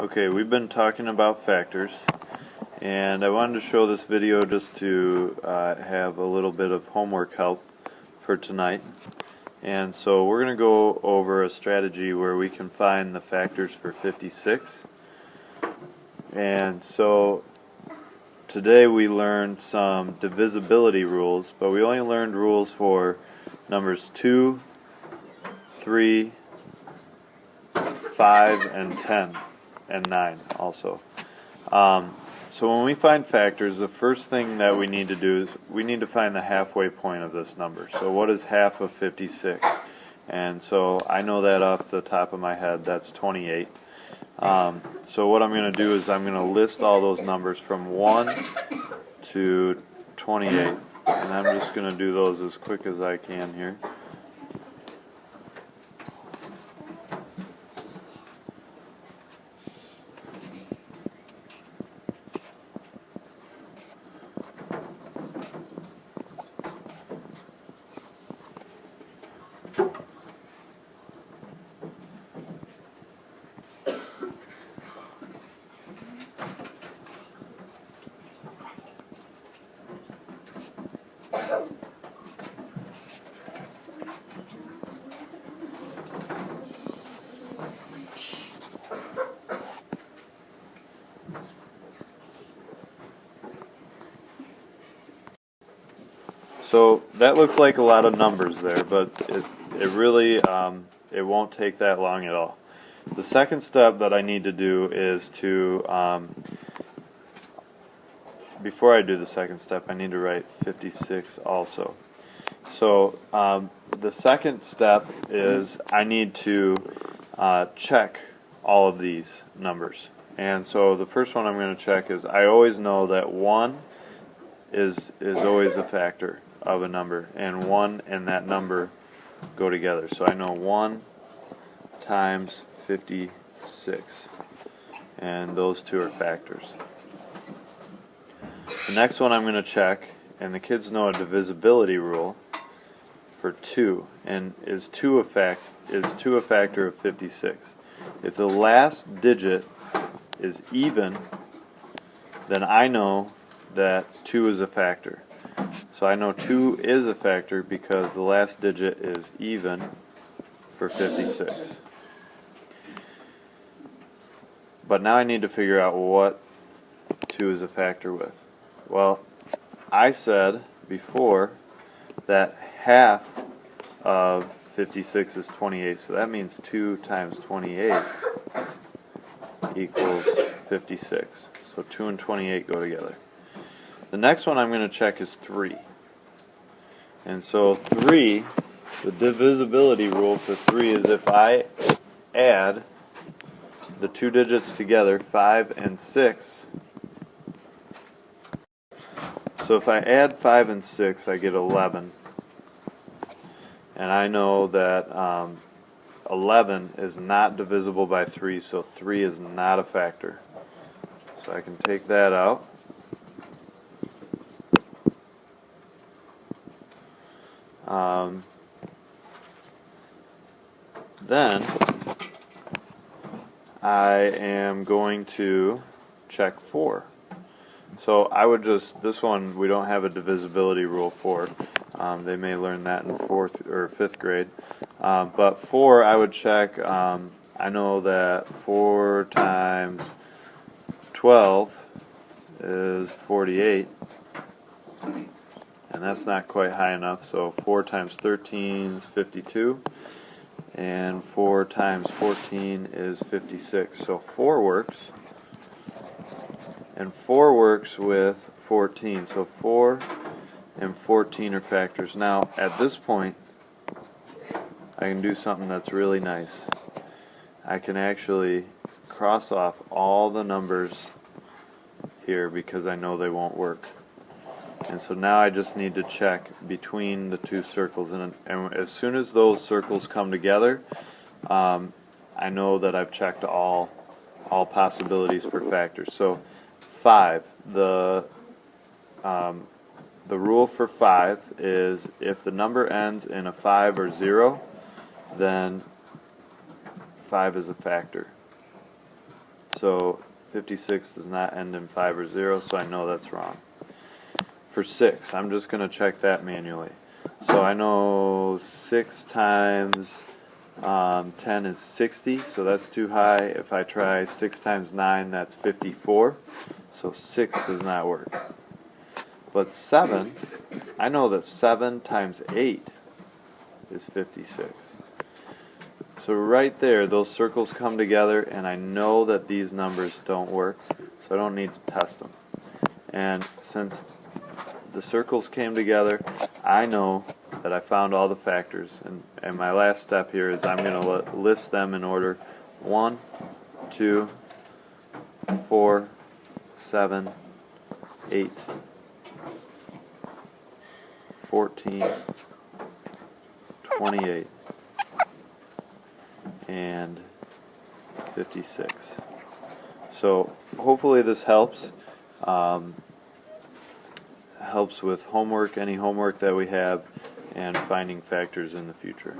Okay, we've been talking about factors, and I wanted to show this video just to have a little bit of homework help for tonight. And so we're going to go over a strategy where we can find the factors for 56. And so today we learned some divisibility rules, but we only learned rules for numbers 2, 3, 5, and 10. And 9 also. So when we find factors, the first thing that we need to do is we need to find the halfway point of this number. So what is half of 56? And so I know that off the top of my head, that's 28. So what I'm going to do is I'm going to list all those numbers from 1 to 28. And I'm just going to do those as quick as I can here. So that looks like a lot of numbers there, but it really it won't take that long at all. The second step that I need to do is to, before I do the second step, I need to write 56 also. So the second step is I need to check all of these numbers. And so the first one I'm going to check is I always know that 1 is always a factor of a number, and 1 and that number go together. So I know 1 times 56, and those two are factors. The next one I'm going to check, and the kids know a divisibility rule for 2, and is 2 a factor of 56? If the last digit is even, then I know that 2 is a factor. So I know 2 is a factor because the last digit is even for 56. But now I need to figure out what 2 is a factor with. Well, I said before that half of 56 is 28, so that means 2 times 28 equals 56. So 2 and 28 go together. The next one I'm going to check is 3. And so 3, the divisibility rule for 3 is if I add the two digits together, 5 and 6. So if I add 5 and 6, I get 11. And I know that 11 is not divisible by 3, so 3 is not a factor. So I can take that out. Then I am going to check 4. So I would just, this one we don't have a divisibility rule for. They may learn that in 4th or 5th grade. But 4 I would check, I know that 4 times 12 is 48. And that's not quite high enough, so 4 times 13 is 52, and 4 times 14 is 56. So 4 works, and 4 works with 14. So 4 and 14 are factors. Now, at this point, I can do something that's really nice. I can actually cross off all the numbers here because I know they won't work. And so now I just need to check between the two circles, and as soon as those circles come together, I know that I've checked all possibilities for factors. So 5, the rule for 5 is if the number ends in a 5 or 0, then 5 is a factor. So 56 does not end in 5 or 0, so I know that's wrong. For 6, I'm just going to check that manually. So I know 6 times 10 is 60, so that's too high. If I try 6 times 9, that's 54, so 6 does not work. But 7, I know that 7 times 8 is 56. So right there, those circles come together, and I know that these numbers don't work, so I don't need to test them. And since the circles came together, I know that I found all the factors, and my last step here is I'm going to list them in order: 1, 2, 4, 7, 8, 14, 28, and 56. So hopefully this helps. Helps with homework, any homework that we have, and finding factors in the future.